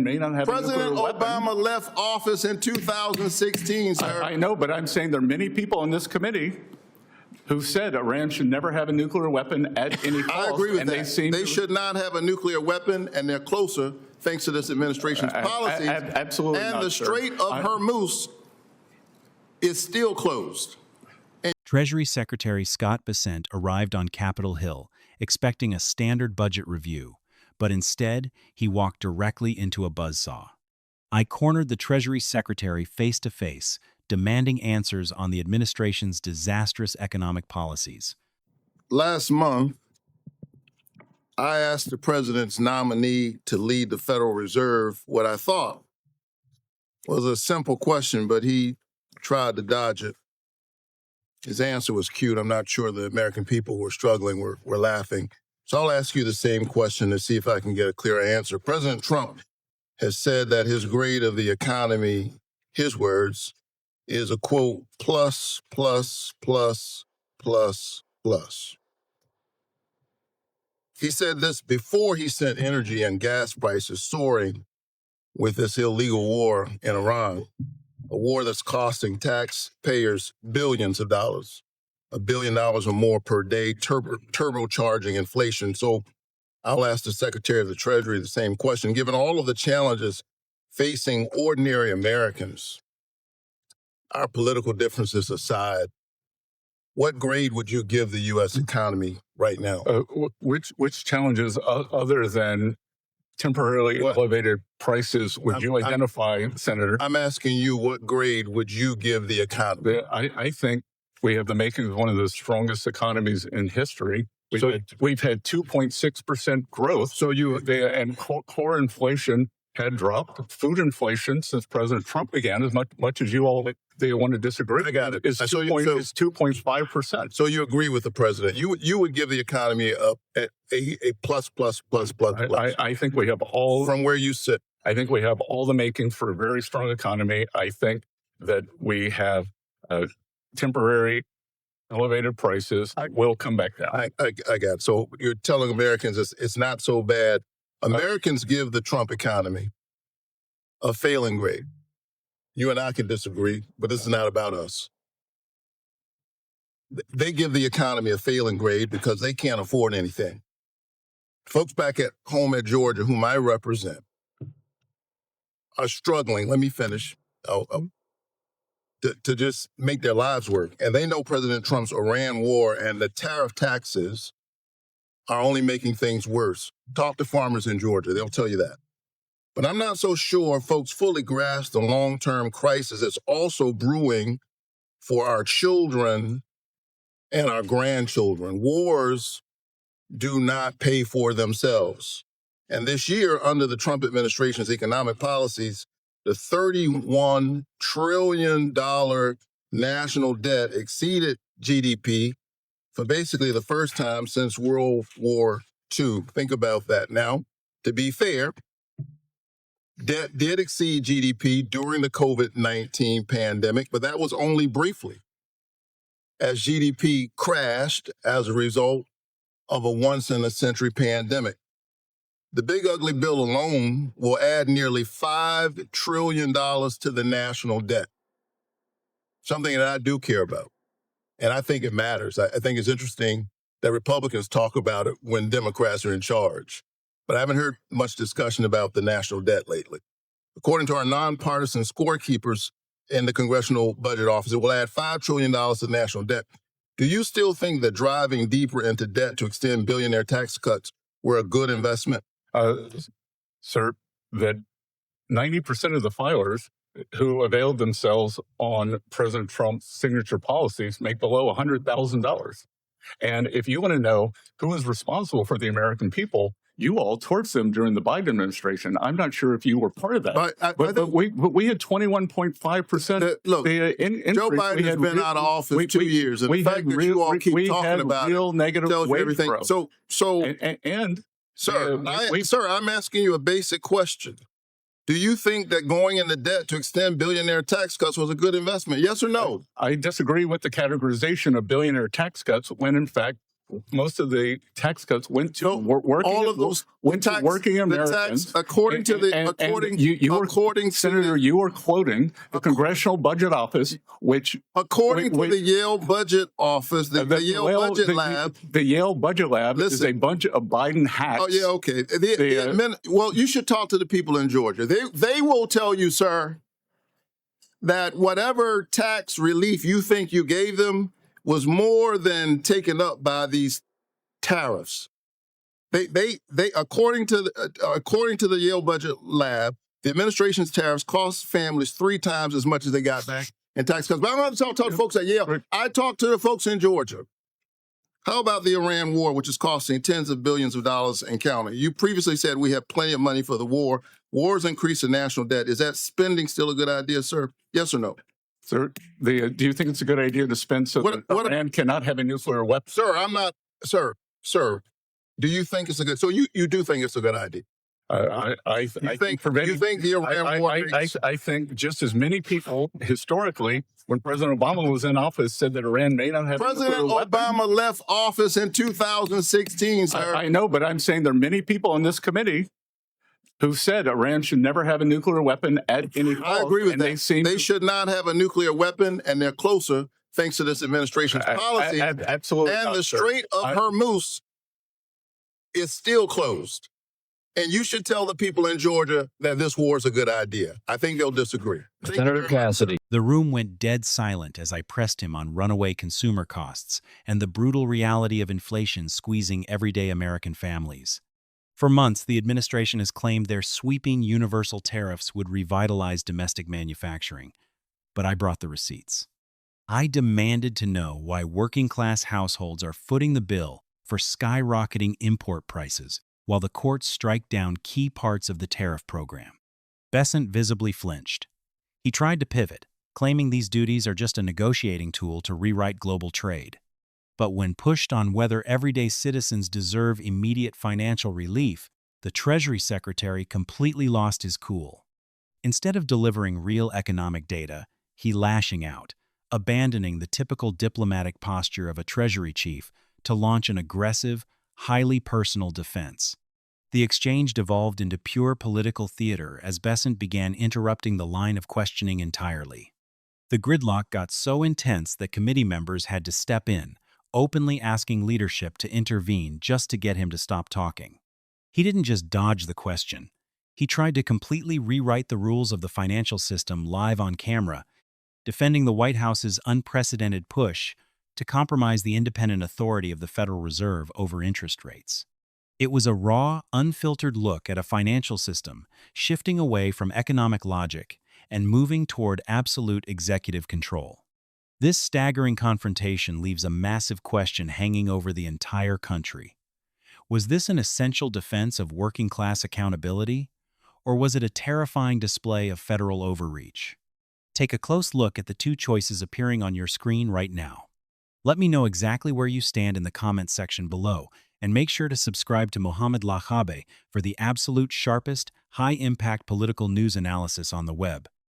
may not have President a nuclear Obama weapon. left office in 2016, sir. I know, but I'm saying there are many people in this committee who said Iran should never have a nuclear weapon at any cost. I agree with and that. They should not have a nuclear weapon, and they're closer thanks to this administration's policies. Absolutely and not, the Strait of Hormuz is still closed. Treasury Secretary Scott Bessent arrived on Capitol Hill, expecting a standard budget review, but instead, he walked directly into a buzzsaw. I cornered the Treasury Secretary face-to-face, demanding answers on the administration's disastrous economic policies. Last month, I asked the president's nominee to lead the Federal Reserve what I thought was a simple question, but he tried to dodge it. His answer was cute. I'm not sure the American people who were struggling were laughing. So I'll ask you the same question to see if I can get a clear answer. President Trump has said that his grade of the economy, his words, is a quote, plus, plus, plus, plus, plus. He said this before he sent energy and gas prices soaring with this illegal war in Iran, a war that's costing taxpayers billions of dollars, $1 billion or more per day, turbocharging inflation. So I'll ask the Secretary of the Treasury the same question. Given all of the challenges facing ordinary Americans, our political differences aside, what grade would you give the U.S. economy right now? Which challenges other than temporarily elevated prices would you identify, Senator? I'm asking you, what grade would you give the economy? I think we have the makings of one of the strongest economies in history. We've had 2.6% growth. And core inflation had dropped. Food inflation since President Trump began, as much as you all want to disagree. I got it. Is 2.5%. So you agree with the president? You would give the economy a plus. I think we have all from where you sit. I think we have all the makings for a very strong economy. I think that we have temporary elevated prices will come back down. I got it. So you're telling Americans it's not so bad. Americans give the Trump economy a failing grade. You and I can disagree, but this is not about us. They give the economy a failing grade because they can't afford anything. Folks back at home at Georgia, whom I represent, are struggling. Let me finish. To just make their lives work. And they know President Trump's Iran war and the tariff taxes are only making things worse. Talk to farmers in Georgia. They'll tell you that. But I'm not so sure folks fully grasp the long-term crisis that's also brewing for our children and our grandchildren. Wars do not pay for themselves. And this year, under the Trump administration's economic policies, the $31 trillion national debt exceeded GDP for basically the first time since World War II. Think about that. Now, to be fair, debt did exceed GDP during the COVID-19 pandemic, but that was only briefly, as GDP crashed as a result of a once-in-a-century pandemic. The big ugly bill alone will add nearly $5 trillion to the national debt, something that I do care about. And I think it matters. I think it's interesting that Republicans talk about it when Democrats are in charge. But I haven't heard much discussion about the national debt lately. According to our nonpartisan scorekeepers in the Congressional Budget Office, it will add $5 trillion to the national debt. Do you still think that driving deeper into debt to extend billionaire tax cuts were a good investment? Sir, that 90% of the filers who availed themselves on President Trump's signature policies make below $100,000. And if you want to know who is responsible for the American people, you all torched them during the Biden administration. I'm not sure if you were part of that. But we had 21.5%. Look, Joe Biden has been out of office 2 years. And the fact that you all keep talking about real negative everything. Growth. Sir, I'm asking you a basic question. Do you think that going into debt to extend billionaire tax cuts was a good investment? Yes or no? I disagree with the categorization of billionaire tax cuts when, in fact, most of the tax cuts went to No, working. all of those went tax, to working the Americans. tax, according to the And according you were, according to Senator, the, you were quoting the Congressional Budget Office, which according to wait, the Yale Budget Office, the Yale Budget Lab. The Yale Budget Lab is a bunch of Biden hacks. Oh yeah, okay. Well, you should talk to the people in Georgia. They will tell you, sir, that whatever tax relief you think you gave them was more than taken up by these tariffs. They according to the Yale Budget Lab, the administration's tariffs cost families 3 times as much as they got back in tax cuts. But I'm not talking to folks at Yale. I talked to the folks in Georgia. How about the Iran war, which is costing tens of billions of dollars and counting? You previously said we have plenty of money for the war. Wars increase the national debt. Is that spending still a good idea, sir? Yes or no? Sir, do you think it's a good idea to spend so that Iran cannot have a nuclear weapon? Sir, I'm not, sir, do you think it's a good, so you do think it's a good idea? I think the Iran war I think just as many people historically, when President Obama was in office, said that Iran may not have President Obama left office in 2016, sir. I know, but I'm saying there are many people on this committee who said Iran should never have a nuclear weapon at any cost. I agree with that. They should not have a nuclear weapon, and they're closer thanks to this administration's policy. Absolutely. And the Strait of Hormuz is still closed. And you should tell the people in Georgia that this war is a good idea. I think they'll disagree. Senator Cassidy. The room went dead silent as I pressed him on runaway consumer costs and the brutal reality of inflation squeezing everyday American families. For months, the administration has claimed their sweeping universal tariffs would revitalize domestic manufacturing. But I brought the receipts. I demanded to know why working-class households are footing the bill for skyrocketing import prices while the courts strike down key parts of the tariff program. Bessent visibly flinched. He tried to pivot, claiming these duties are just a negotiating tool to rewrite global trade. But when pushed on whether everyday citizens deserve immediate financial relief, the Treasury Secretary completely lost his cool. Instead of delivering real economic data, he lashing out, abandoning the typical diplomatic posture of a Treasury chief to launch an aggressive, highly personal defense. The exchange devolved into pure political theater as Bessent began interrupting the line of questioning entirely. The gridlock got so intense that committee members had to step in, openly asking leadership to intervene just to get him to stop talking. He didn't just dodge the question. He tried to completely rewrite the rules of the financial system live on camera, defending the White House's unprecedented push to compromise the independent authority of the Federal Reserve over interest rates. It was a raw, unfiltered look at a financial system shifting away from economic logic and moving toward absolute executive control. This staggering confrontation leaves a massive question hanging over the entire country. Was this an essential defense of working-class accountability, or was it a terrifying display of federal overreach? Take a close look at the 2 choices appearing on your screen right now. Let me know exactly where you stand in the comments section below, and make sure to subscribe to Mohammed Lahabe for the absolute sharpest, high-impact political news analysis on the web.